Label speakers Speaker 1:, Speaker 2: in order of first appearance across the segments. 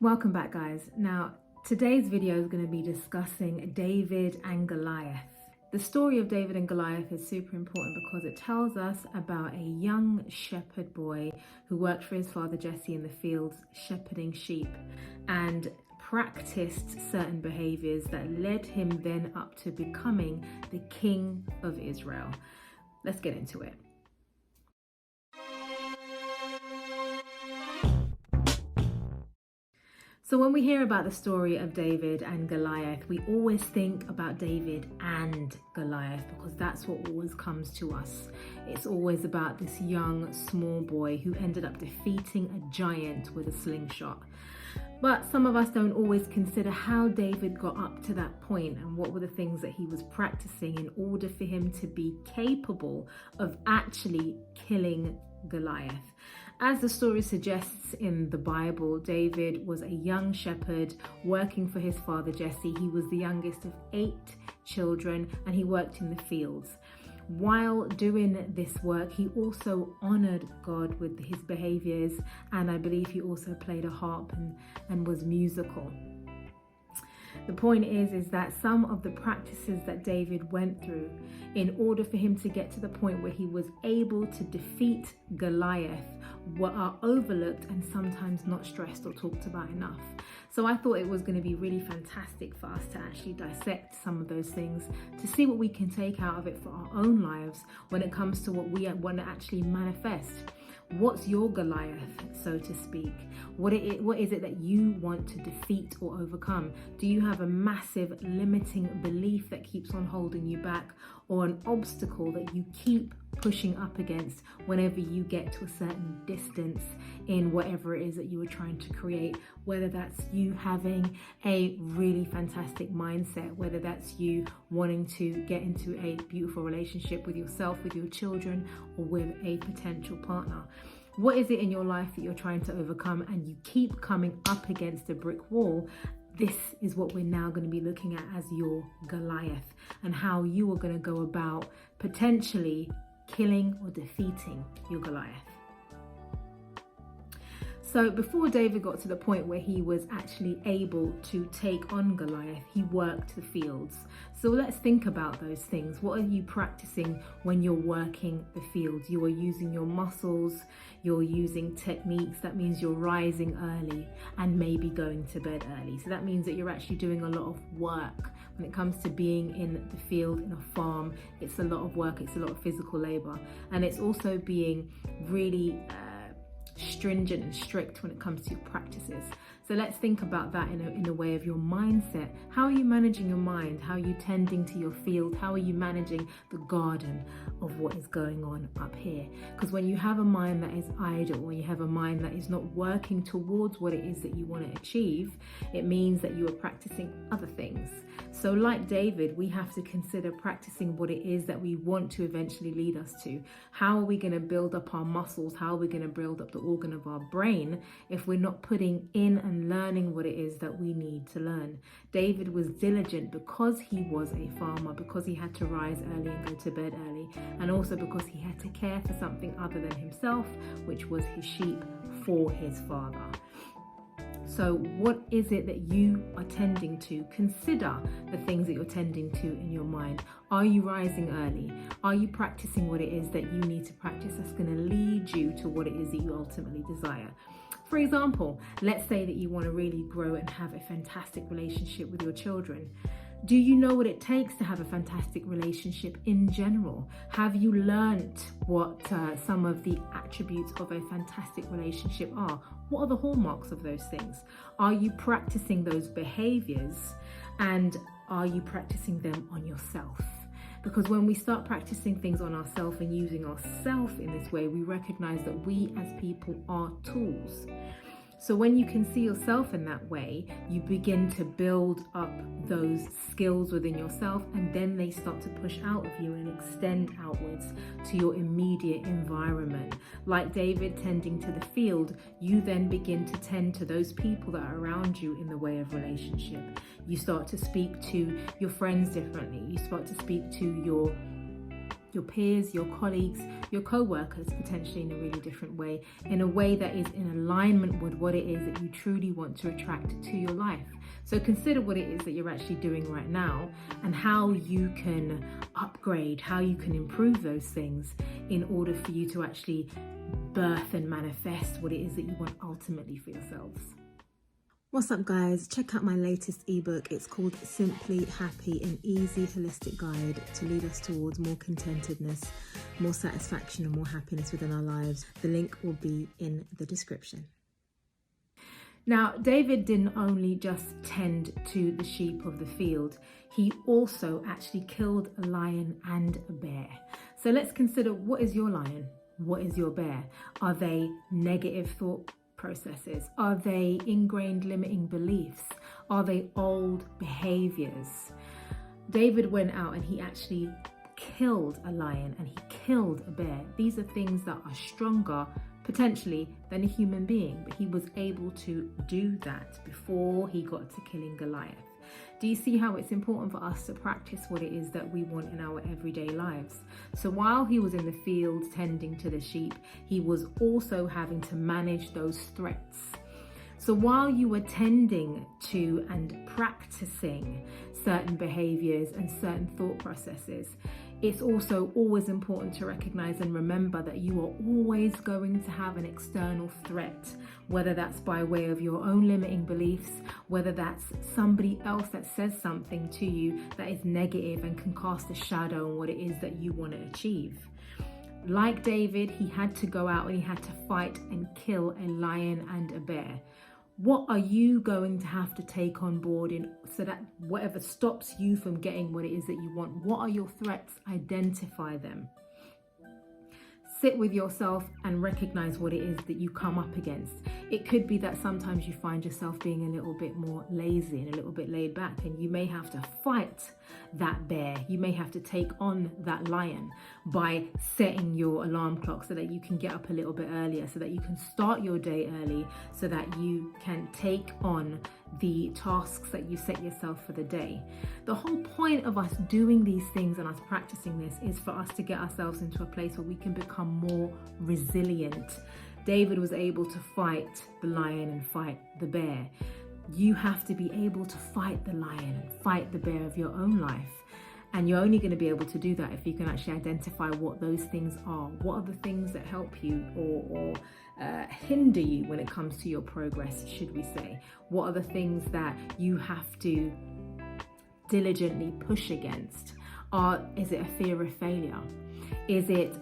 Speaker 1: Welcome back, guys. Now, today's video is going to be discussing David and Goliath. The story of David and Goliath is super important because it tells us about a young shepherd boy who worked for his father Jesse in the fields shepherding sheep and practiced certain behaviors that led him then up to becoming the king of Israel. Let's get into it. So when we hear about the story of David and Goliath, we always think about David and Goliath because that's what always comes to us. It's always about this young, small boy who ended up defeating a giant with a slingshot. But some of us don't always consider how David got up to that point and what were the things that he was practicing in order for him to be capable of actually killing Goliath. As the story suggests in the Bible, David was a young shepherd working for his father Jesse. He was the youngest of 8 children and he worked in the fields. While doing this work, he also honored God with his behaviors, and I believe he also played a harp and was musical. The point is that some of the practices that David went through in order for him to get to the point where he was able to defeat Goliath are overlooked and sometimes not stressed or talked about enough. So I thought it was going to be really fantastic for us to actually dissect some of those things to see what we can take out of it for our own lives when it comes to what we want to actually manifest. What's your Goliath, so to speak? What is it that you want to defeat or overcome? Do you have a massive limiting belief that keeps on holding you back, or an obstacle that you keep pushing up against whenever you get to a certain distance in whatever it is that you are trying to create? Whether that's you having a really fantastic mindset, whether that's you wanting to get into a beautiful relationship with yourself, with your children, or with a potential partner. What is it in your life that you're trying to overcome and you keep coming up against a brick wall? This is what we're now going to be looking at as your Goliath, and how you are going to go about potentially killing or defeating your Goliath. So before David got to the point where he was actually able to take on Goliath, he worked the fields. So let's think about those things. What are you practicing when you're working the fields? You are using your muscles, you're using techniques. That means you're rising early and maybe going to bed early. So that means that you're actually doing a lot of work. When it comes to being in the field, in a farm, it's a lot of work, it's a lot of physical labor. And it's also being really stringent and strict when it comes to your practices. So let's think about that in a way of your mindset. How are you managing your mind? How are you tending to your field? How are you managing the garden of what is going on up here? Because when you have a mind that is idle, when you have a mind that is not working towards what it is that you want to achieve, it means that you are practicing other things. So like David, we have to consider practicing what it is that we want to eventually lead us to. How are we going to build up our muscles? How are we going to build up the organ of our brain if we're not putting in and learning what it is that we need to learn? David was diligent because he was a farmer, because he had to rise early and go to bed early, and also because he had to care for something other than himself, which was his sheep for his father. So what is it that you are tending to? Consider the things that you're tending to in your mind. Are you rising early? Are you practicing what it is that you need to practice that's going to lead you to what it is that you ultimately desire? For example, let's say that you want to really grow and have a fantastic relationship with your children. Do you know what it takes to have a fantastic relationship in general? Have you learnt what some of the attributes of a fantastic relationship are? What are the hallmarks of those things? Are you practicing those behaviors, and are you practicing them on yourself? Because when we start practicing things on ourselves and using ourselves in this way, we recognize that we as people are tools. So when you can see yourself in that way, you begin to build up those skills within yourself, and then they start to push out of you and extend outwards to your immediate environment. Like David tending to the field, you then begin to tend to those people that are around you in the way of relationship. You start to speak to your friends differently. You start to speak to your your peers, your colleagues, your co-workers, potentially in a really different way, in a way that is in alignment with what it is that you truly want to attract to your life. So consider what it is that you're actually doing right now and how you can upgrade, how you can improve those things in order for you to actually birth and manifest what it is that you want ultimately for yourselves. What's up, guys? Check out my latest ebook. It's called Simply Happy, an easy holistic guide to lead us towards more contentedness, more satisfaction and more happiness within our lives. The link will be in the description. Now, David didn't only just tend to the sheep of the field, he also actually killed a lion and a bear. So let's consider, what is your lion? What is your bear? Are they negative thought processes? Are they ingrained limiting beliefs? Are they old behaviors? David went out and he actually killed a lion and he killed a bear. These are things that are stronger potentially than a human being, but he was able to do that before he got to killing Goliath. Do you see how it's important for us to practice what it is that we want in our everyday lives? So while he was in the field tending to the sheep, he was also having to manage those threats. So while you were tending to and practicing certain behaviors and certain thought processes, it's also always important to recognize and remember that you are always going to have an external threat, whether that's by way of your own limiting beliefs, whether that's somebody else that says something to you that is negative and can cast a shadow on what it is that you want to achieve. Like David, he had to go out and he had to fight and kill a lion and a bear. What are you going to have to take on board so that whatever stops you from getting what it is that you want? What are your threats? Identify them. Sit with yourself and recognize what it is that you come up against. It could be that sometimes you find yourself being a little bit more lazy and a little bit laid back, and you may have to fight that bear. You may have to take on that lion by setting your alarm clock so that you can get up a little bit earlier, so that you can start your day early, so that you can take on the tasks that you set yourself for the day. The whole point of us doing these things and us practicing this is for us to get ourselves into a place where we can become more resilient. David was able to fight the lion and fight the bear. You have to be able to fight the lion and fight the bear of your own life. And you're only going to be able to do that if you can actually identify what those things are. What are the things that help you or hinder you when it comes to your progress, should we say? What are the things that you have to diligently push against? Is it a fear of failure? Is it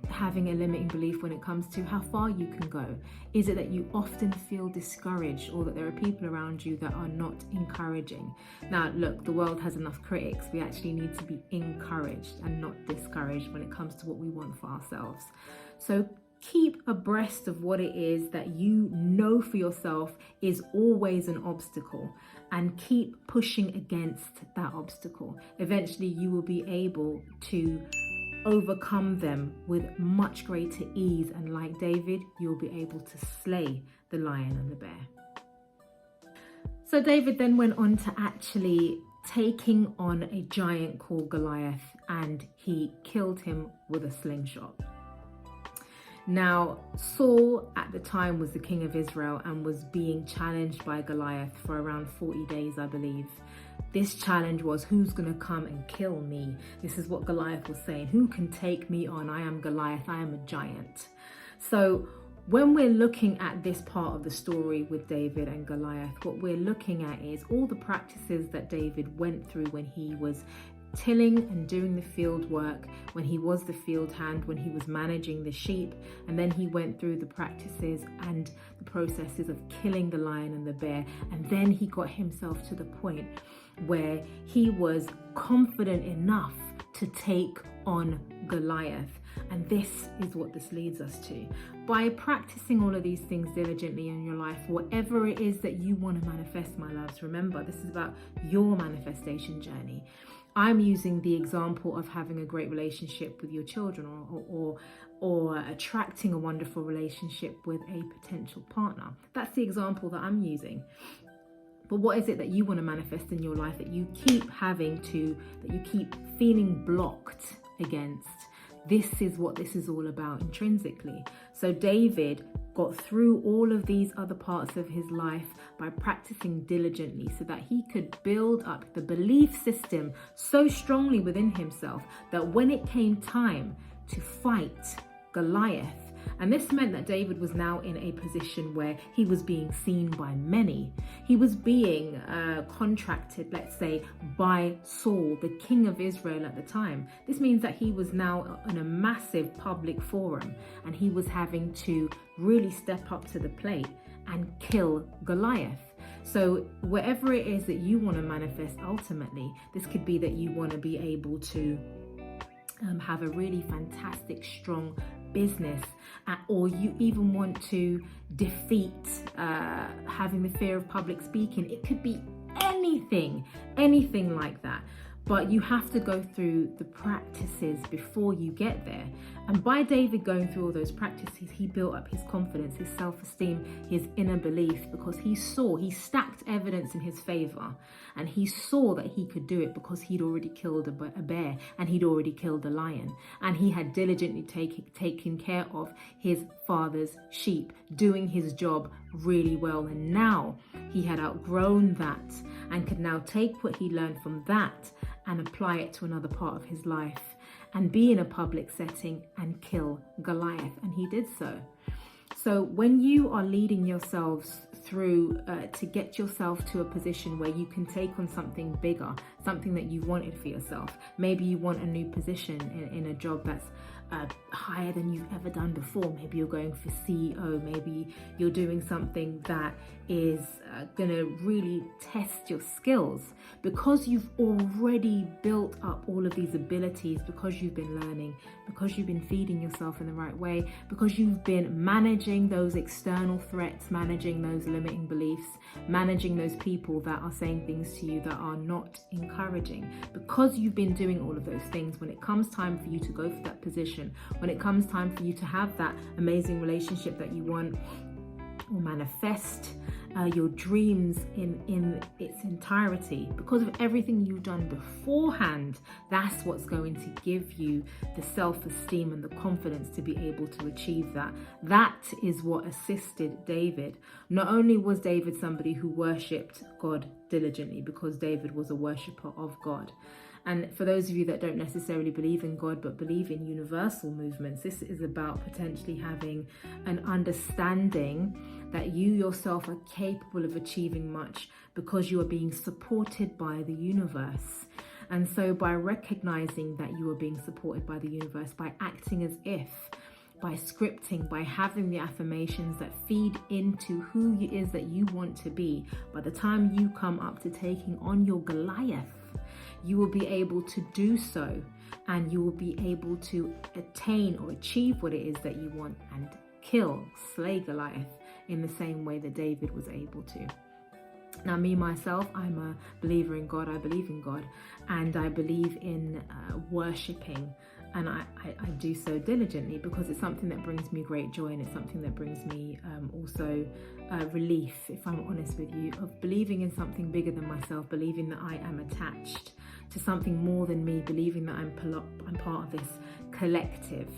Speaker 1: having a limiting belief when it comes to how far you can go? Is it that you often feel discouraged, or that there are people around you that are not encouraging? Now, look, the world has enough critics. We actually need to be encouraged and not discouraged when it comes to what we want for ourselves. So keep abreast of what it is that you know for yourself is always an obstacle, and keep pushing against that obstacle. Eventually, you will be able to overcome them with much greater ease, and like David, you'll be able to slay the lion and the bear. So David then went on to actually taking on a giant called Goliath, and he killed him with a slingshot. Now, Saul at the time was the king of Israel and was being challenged by Goliath for around 40 days, I believe. This challenge was, who's going to come and kill me? This is what Goliath was saying. Who can take me on? I am Goliath. I am a giant. So when we're looking at this part of the story with David and Goliath, what we're looking at is all the practices that David went through when he was tilling and doing the field work, when he was the field hand, when he was managing the sheep, and then he went through the practices and the processes of killing the lion and the bear, and then he got himself to the point where he was confident enough to take on Goliath. And this is what this leads us to. By practicing all of these things diligently in your life, whatever it is that you want to manifest, my loves, remember, this is about your manifestation journey. I'm using the example of having a great relationship with your children, or attracting a wonderful relationship with a potential partner. That's the example that I'm using. But what is it that you want to manifest in your life that you keep feeling blocked against. This is what this is all about intrinsically. So David got through all of these other parts of his life by practicing diligently so that he could build up the belief system so strongly within himself that when it came time to fight Goliath, and this meant that David was now in a position where he was being seen by many. He was being contracted, let's say, by Saul, the king of Israel at the time. This means that he was now in a massive public forum, and he was having to really step up to the plate and kill Goliath. So whatever it is that you want to manifest ultimately, this could be that you want to be able to have a really fantastic, strong business, or you even want to defeat having the fear of public speaking. It could be anything like that. But you have to go through the practices before you get there. And by David going through all those practices, he built up his confidence, his self-esteem, his inner belief, because he stacked evidence in his favor. And he saw that he could do it because he'd already killed a bear and he'd already killed a lion. And he had diligently taken care of his father's sheep, doing his job really well. And now he had outgrown that and could now take what he learned from that and apply it to another part of his life and be in a public setting and kill Goliath. And he did so. So when you are leading yourselves through to get yourself to a position where you can take on something bigger, something that you wanted for yourself, maybe you want a new position in a job that's higher than you've ever done before. Maybe you're going for CEO, maybe you're doing something that is gonna really test your skills, because you've already built up all of these abilities, because you've been learning, because you've been feeding yourself in the right way, because you've been managing those external threats, managing those limiting beliefs, managing those people that are saying things to you that are not encouraging. Because you've been doing all of those things, when it comes time for you to go for that position, when it comes time for you to have that amazing relationship that you want, or manifest your dreams in its entirety, because of everything you've done beforehand, that's what's going to give you the self-esteem and the confidence to be able to achieve that. That is what assisted David. Not only was David somebody who worshipped God diligently, because David was a worshipper of God. And for those of you that don't necessarily believe in God but believe in universal movements, this is about potentially having an understanding that you yourself are capable of achieving much because you are being supported by the universe. And so by recognizing that you are being supported by the universe, by acting as if, by scripting, by having the affirmations that feed into who it is that you want to be, by the time you come up to taking on your Goliath, you will be able to do so, and you will be able to attain or achieve what it is that you want and slay Goliath in the same way that David was able to. Now, me, myself, I'm a believer in God. I believe in God, and I believe in worshipping, and I do so diligently because it's something that brings me great joy, and it's something that brings me also relief, if I'm honest with you, of believing in something bigger than myself, believing that I am attached to something more than me, believing that I'm part of this collective,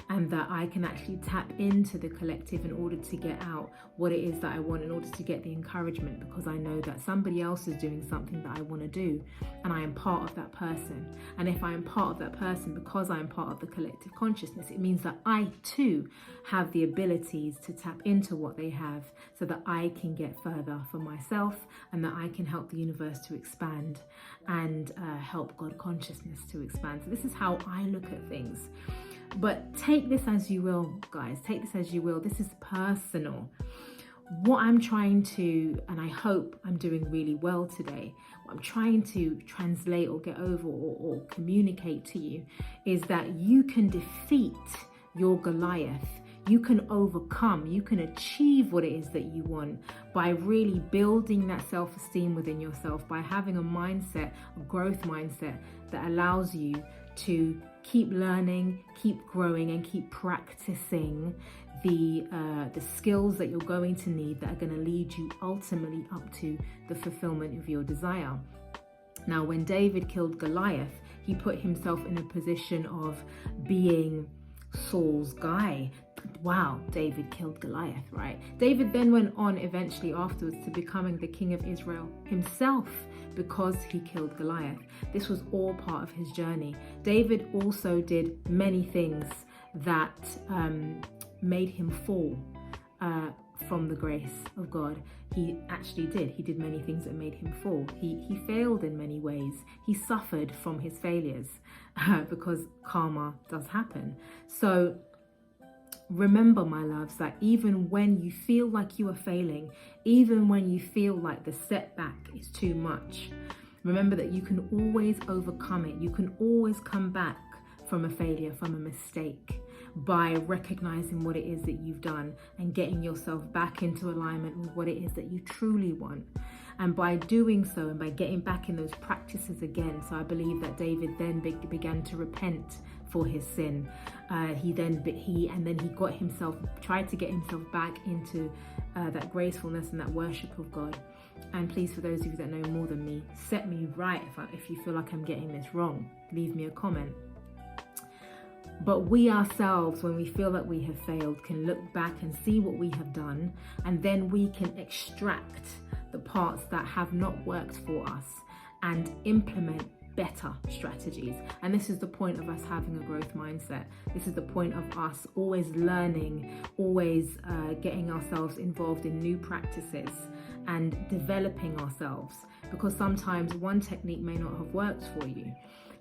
Speaker 1: and that I can actually tap into the collective in order to get out what it is that I want, in order to get the encouragement, because I know that somebody else is doing something that I want to do, and I am part of that person. And if I am part of that person, because I am part of the collective consciousness, it means that I too have the abilities to tap into what they have, so that I can get further for myself, and that I can help the universe to expand, and help God consciousness to expand. So this is how I look at things. But take this as you will, guys. Take this as you will. This is personal. What I'm trying to, and I hope I'm doing really well today, what I'm trying to translate or get over or communicate to you is that you can defeat your Goliath. You can overcome, you can achieve what it is that you want by really building that self-esteem within yourself, by having a mindset, a growth mindset that allows you to keep learning, keep growing, and keep practicing the skills that you're going to need that are going to lead you ultimately up to the fulfillment of your desire. Now, when David killed Goliath, he put himself in a position of being Saul's guy. Wow, David killed Goliath, right? David then went on eventually afterwards to becoming the king of Israel himself because he killed Goliath. This was all part of his journey. David also did many things that made him fall from the grace of God. He actually did. He did many things that made him fall. He failed in many ways. He suffered from his failures because karma does happen. So remember, my loves, that even when you feel like you are failing, even when you feel like the setback is too much, remember that you can always overcome it. You can always come back from a failure, from a mistake, by recognizing what it is that you've done and getting yourself back into alignment with what it is that you truly want. And by doing so, and by getting back in those practices again, so I believe that David then began to repent for his sin. He got himself, tried to get himself back into that gracefulness and that worship of God. And please, for those of you that know more than me, set me right if you feel like I'm getting this wrong. Leave me a comment. But we ourselves, when we feel that we have failed, can look back and see what we have done, and then we can extract the parts that have not worked for us and implement better strategies. And this is the point of us having a growth mindset. This is the point of us always learning, always getting ourselves involved in new practices and developing ourselves, because sometimes one technique may not have worked for you.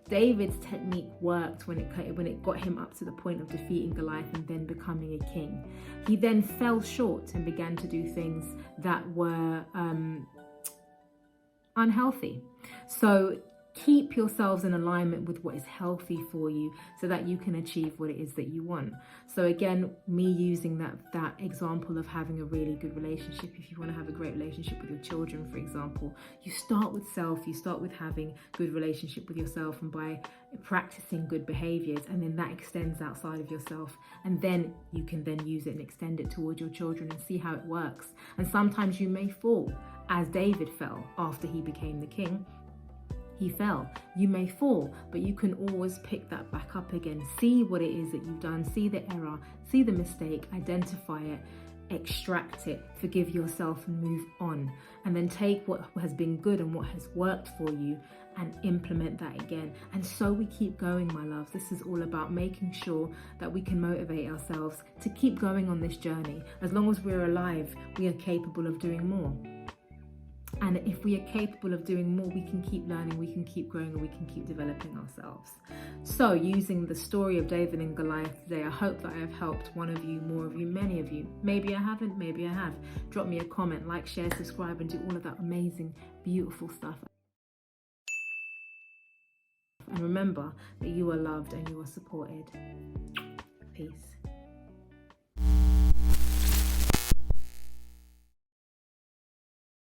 Speaker 1: David's technique worked when it got him up to the point of defeating Goliath and then becoming a king. He then fell short and began to do things that were unhealthy. So keep yourselves in alignment with what is healthy for you so that you can achieve what it is that you want. So again, me using that example of having a really good relationship. If you want to have a great relationship with your children, for example, you start with self, you start with having good relationship with yourself, and by practicing good behaviors, and then that extends outside of yourself, and then you can then use it and extend it towards your children and see how it works. And sometimes you may fall, as David fell after he became the king. He fell. You may fall, but you can always pick that back up again. See what it is that you've done, see the error, see the mistake, identify it, extract it, forgive yourself and move on. And then take what has been good and what has worked for you and implement that again. And so we keep going, my loves. This is all about making sure that we can motivate ourselves to keep going on this journey. As long as we're alive, we are capable of doing more. And if we are capable of doing more, we can keep learning, we can keep growing, and we can keep developing ourselves. So using the story of David and Goliath today, I hope that I have helped one of you, more of you, many of you. Maybe I haven't, maybe I have. Drop me a comment, like, share, subscribe, and do all of that amazing, beautiful stuff. And remember that you are loved and you are supported. Peace.